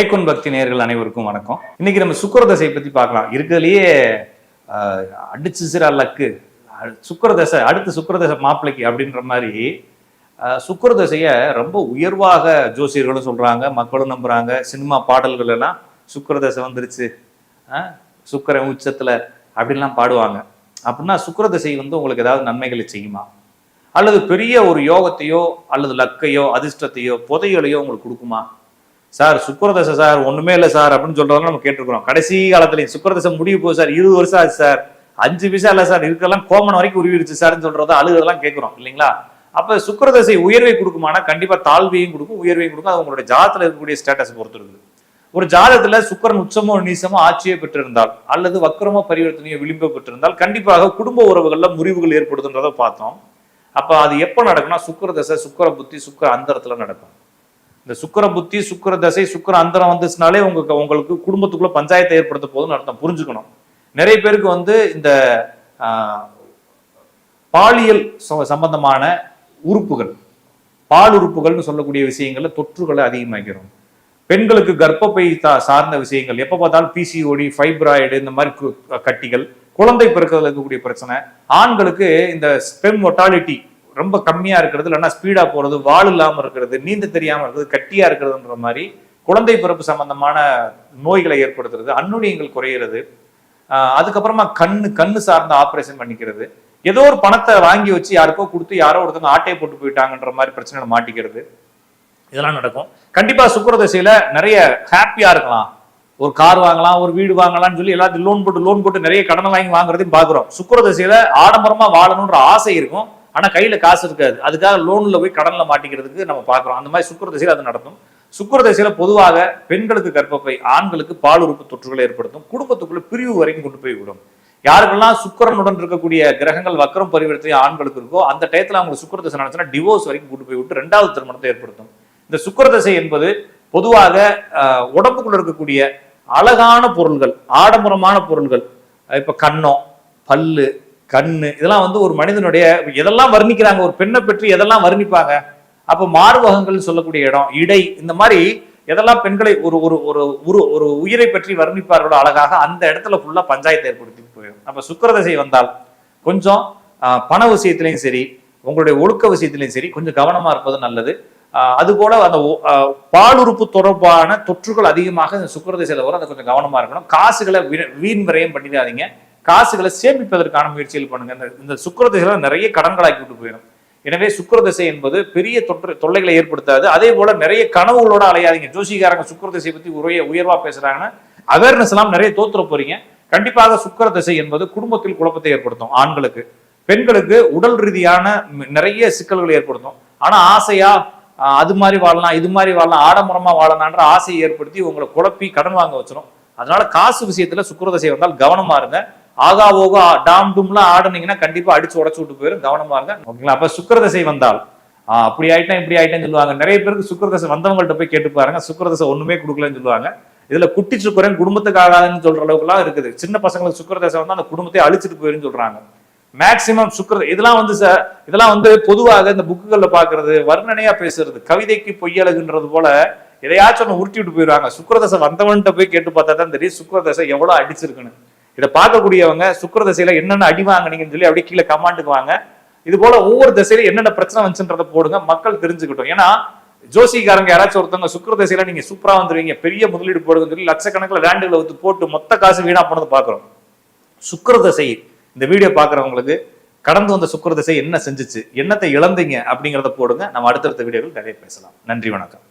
டேக்கொன் பக்தி நேயர்கள் அனைவருக்கும் வணக்கம். இன்னைக்கு நம்ம சுக்கிரதசை பத்தி பார்க்கலாம். இருக்கிறதுலயே அடிச்சு சிற லக்கு சுக்கிரதசை, அடுத்து சுக்கிரதசை மாப்பிளைக்கு அப்படின்ற மாதிரி சுக்கிரதசைய ரொம்ப உயர்வாக ஜோசியர்களும் சொல்றாங்க, மக்களும் நம்புறாங்க. சினிமா பாடல்கள் எல்லாம் சுக்கிரதசை வந்துருச்சு, சுக்கிரன் உச்சத்துல அப்படின்லாம் பாடுவாங்க. அப்படின்னா சுக்கிரதசை உங்களுக்கு ஏதாவது நன்மைகளை செய்யுமா, அல்லது பெரிய ஒரு யோகத்தையோ அல்லது லக்கையோ அதிர்ஷ்டத்தையோ புதையலையோ உங்களுக்கு கொடுக்குமா? சார் சுக்கிரதசை சார் ஒண்ணுமே இல்லை சார் அப்படின்னு சொல்றவங்க நம்ம கேட்டிருக்கிறோம். கடைசி காலத்துலயும் சுக்கிரதசை முடிவு போகுது சார், 20 வருஷம் ஆச்சு சார், 5 பைசா இல்லை சார், இருக்கலாம் கோமன் வரைக்கும் உருவிடுச்சு சார்ன்னு சொல்றத அழுகிறதெல்லாம் கேட்கிறோம் இல்லைங்களா? அப்ப சுக்கிரதசை உயர்வை கொடுக்குமானா கண்டிப்பா தாழ்வையும் கொடுக்கும், உயர்வையும் கொடுக்கும். அது உங்களுடைய ஜாதத்துல இருக்கக்கூடிய ஸ்டேட்டஸ் பொறுத்து இருக்குது. ஒரு ஜாதகத்துல சுக்கிரன் உச்சமோ நீசமோ ஆட்சியோ பெற்றிருந்தால் அல்லது வக்கரமோ பரிவர்த்தனையோ விளிம்போ பெற்றிருந்தால் கண்டிப்பாக குடும்ப உறவுகள்ல முறிவுகள் ஏற்படுதுன்றதை பார்த்தோம். அப்ப அது எப்ப நடக்கும்னா சுக்கிரதசை, சுக்கிர புத்தி, சுக்கிர அந்தரத்துல நடக்கும். இந்த சுக்கிர புத்தி, சுக்கிர தசை, சுக்கிர அந்தரம் வந்துச்சுனாலே உங்களுக்கு குடும்பத்துக்குள்ள பஞ்சாயத்தை ஏற்படுத்த போதுன்னு அர்த்தம், புரிஞ்சுக்கணும். நிறைய பேருக்கு இந்த பாலியல் சம்பந்தமான உறுப்புகள், பால் உறுப்புகள்னு சொல்லக்கூடிய விஷயங்கள்ல தொற்றுகளை அதிகமாக்கிறோம். பெண்களுக்கு கர்ப்பப்பை சார்ந்த விஷயங்கள், எப்ப பார்த்தாலும் பிசிஓடி, ஃபைப்ராய்டு, இந்த மாதிரி கட்டிகள், குழந்தை பிறக்கிறதுல இருக்கக்கூடிய பிரச்சனை. ஆண்களுக்கு இந்த ஸ்பெர்ம் மொர்டாலிட்டி ரொம்ப கம்மியா இருக்கிறது, இல்லைன்னா ஸ்பீடா போறது, வால் இல்லாம இருக்கிறது, நீந்த தெரியாம இருக்கிறது, கட்டியா இருக்கிறதுன்ற மாதிரி குழந்தை பிறப்பு சம்பந்தமான நோய்களை ஏற்படுத்துறது, அன்னுடியங்கள் குறையிறது. அதுக்கப்புறமா கண்ணு சார்ந்த ஆபரேஷன் பண்ணிக்கிறது, ஏதோ ஒரு பணத்தை வாங்கி வச்சு யாருக்கோ கொடுத்து யாரோ ஒருத்தவங்க ஆட்டையை போட்டு போயிட்டாங்கன்ற மாதிரி பிரச்சனை மாட்டிக்கிறது, இதெல்லாம் நடக்கும். கண்டிப்பா சுக்கிரதசையில நிறைய ஹாப்பியா இருக்கலாம், ஒரு கார் வாங்கலாம், ஒரு வீடு வாங்கலாம்னு சொல்லி எல்லாத்தையும் லோன் போட்டு நிறைய கடன் வாங்கி வாங்குறதையும் பாக்குறோம். சுக்கிரதசையில ஆடம்பரமா வாழணும்ன்ற ஆசை இருக்கும், ஆனா கையில காசு இருக்காது, அதுக்காக லோன்ல போய் கடன்ல மாட்டிக்கிறதுக்கு நம்ம பாக்குறோம். அந்த மாதிரி சுக்கிரதசையில அது நடக்கும். சுக்கிரதசையில பொதுவாக பெண்களுக்கு கர்ப்பப்பை, ஆண்களுக்கு பால் உறுப்பு தொற்றுகளை ஏற்படுத்தும், குடும்பத்துக்குள்ள பிரிவு வரைக்கும் கொண்டு போய் விடும். யாருக்கெல்லாம் சுக்கிரனுடன் இருக்கக்கூடிய கிரகங்கள் வக்கரம் பரிவர்த்தனை ஆண்களுக்கு இருக்கோ அந்த டயத்துல அவங்க சுக்கிரதசை நடந்துச்சுன்னா டிவோர்ஸ் வரைக்கும் கொண்டு போய் விட்டு 2வது திருமணத்தை ஏற்படுத்தும். இந்த சுக்கிரதசை என்பது பொதுவாக உடம்புக்குள்ள இருக்கக்கூடிய அழகான பொருள்கள், ஆடம்பரமான பொருள்கள், இப்ப கண்ணம், பல்லு, கண்ணு, இதெல்லாம் ஒரு மனிதனுடைய எதெல்லாம் வர்ணிக்கிறாங்க, ஒரு பெண்ணை பற்றி எதெல்லாம் வர்ணிப்பாங்க. அப்ப மார்பகங்கள் சொல்லக்கூடிய இடம், இடை, இந்த மாதிரி எதெல்லாம் பெண்களை ஒரு ஒரு ஒரு உயிரை பற்றி வர்ணிப்பார்களோ அழகாக, அந்த இடத்துல ஃபுல்லா பஞ்சாயத்தை ஏற்படுத்தி போயிடும். அப்ப சுக்கிரதசை வந்தால் கொஞ்சம் பண விஷயத்திலையும் சரி, உங்களுடைய ஒழுக்க விஷயத்திலையும் சரி கொஞ்சம் கவனமா இருப்பது நல்லது. அதுபோல அந்த பாலுறுப்பு தொடர்பான தொற்றுகள் அதிகமாக இந்த சுக்கிரதசையில வரும், அதை கொஞ்சம் கவனமா இருக்கணும். காசுகளை வீண் விரயம் பண்ணிடாதீங்க, காசுகளை சேமிப்பதற்கான முயற்சிகள் பண்ணுங்க. இந்த சுக்கிரதசையில நிறைய கடன்களாக்கி விட்டு போயிடும். எனவே சுக்கிரதசை என்பது பெரிய தொல்லைகளை ஏற்படுத்தாது. அதே போல நிறைய கனவுகளோட அலையாதீங்க. ஜோசிகாரங்க சுக்கிரதசை பத்தி உயர்வா பேசுறாங்கன்னா அவேர்னஸ் எல்லாம் நிறைய தோத்துற போறீங்க. கண்டிப்பாக சுக்கிரதசை என்பது குடும்பத்தில் குழப்பத்தை ஏற்படுத்தும். ஆண்களுக்கு, பெண்களுக்கு உடல் ரீதியான நிறைய சிக்கல்களை ஏற்படுத்தும். ஆனா ஆசையா அது மாதிரி வாழலாம், இது மாதிரி வாழலாம், ஆடம்பரமா வாழலான்ற ஆசையை ஏற்படுத்தி உங்களை குழப்பி கடன் வாங்க வச்சிடும். அதனால காசு விஷயத்துல சுக்கிரதசை வந்தால் கவனமா இருங்க. ஆகா ஓகா டாம் டூம்லாம் ஆடுனீங்கன்னா கண்டிப்பா அடிச்சு உடச்சு விட்டு போயிடும், கவனமா இருங்க. ஓகேங்களா? அப்ப சுக்கிரதசை வந்தால் அப்படி ஆயிட்டேன் இப்படி ஆயிட்டேன்னு சொல்லுவாங்க. நிறைய பேருக்கு சுக்கிரதசை வந்தவங்கள்ட்ட போய் கேட்டு பாருங்க, சுக்கிரதசை ஒண்ணுமே கொடுக்கலன்னு சொல்லுவாங்க. இதுல குட்டி சுக்கிரன் குடும்பத்துக்கு ஆகாதுன்னு சொல்ற அளவுக்கு எல்லாம் இருக்குது. சின்ன பசங்களுக்கு சுக்கிரதசை வந்து அந்த குடும்பத்தை அழிச்சிட்டு போயிருன்னு சொல்றாங்க. மேக்சிமம் இதெல்லாம் இதெல்லாம் பொதுவாக இந்த புக்குகள்ல பாக்குறது, வர்ணனையா பேசுறது, கவிதைக்கு பொய்யழகுன்றது போல எதையாச்சும் ஒன்று உருட்டி விட்டு போயிடுவாங்க. சுக்கிரதசை வந்தவன்கிட்ட போய் கேட்டு பார்த்தா தான் தெரியும் சுக்கிரதசை எவ்வளவு அடிச்சிருக்குன்னு. இதை பார்க்கக்கூடியவங்க சுக்கிரதசையில என்னென்ன அடி வாங்கினீங்கன்னு சொல்லி அப்படியே கீழே கமாண்டுக்கு வாங்க. இது போல ஒவ்வொரு தசையில என்னென்ன பிரச்சனை வந்துச்சுன்றதை போடுங்க, மக்கள் தெரிஞ்சுக்கிட்டோம். ஏன்னா ஜோசிகாரங்க யாராச்சும் ஒருத்தவங்க சுக்கிரதசையில நீங்க சூப்பரா வந்துருவீங்க, பெரிய முதலீடு போடுங்கன்னு சொல்லி லட்சக்கணக்கில் லேண்டுகளை வந்து போட்டு மொத்த காசு வீணா போனது பாக்குறோம். சுக்கிரதசை இந்த வீடியோ பாக்குறவங்களுக்கு கடந்து வந்த சுக்கிரதசை என்ன செஞ்சுச்சு, என்னத்தை இழந்தீங்க அப்படிங்கிறத போடுங்க. நம்ம அடுத்தடுத்த வீடியோவில் நிறைய பேசலாம். நன்றி, வணக்கம்.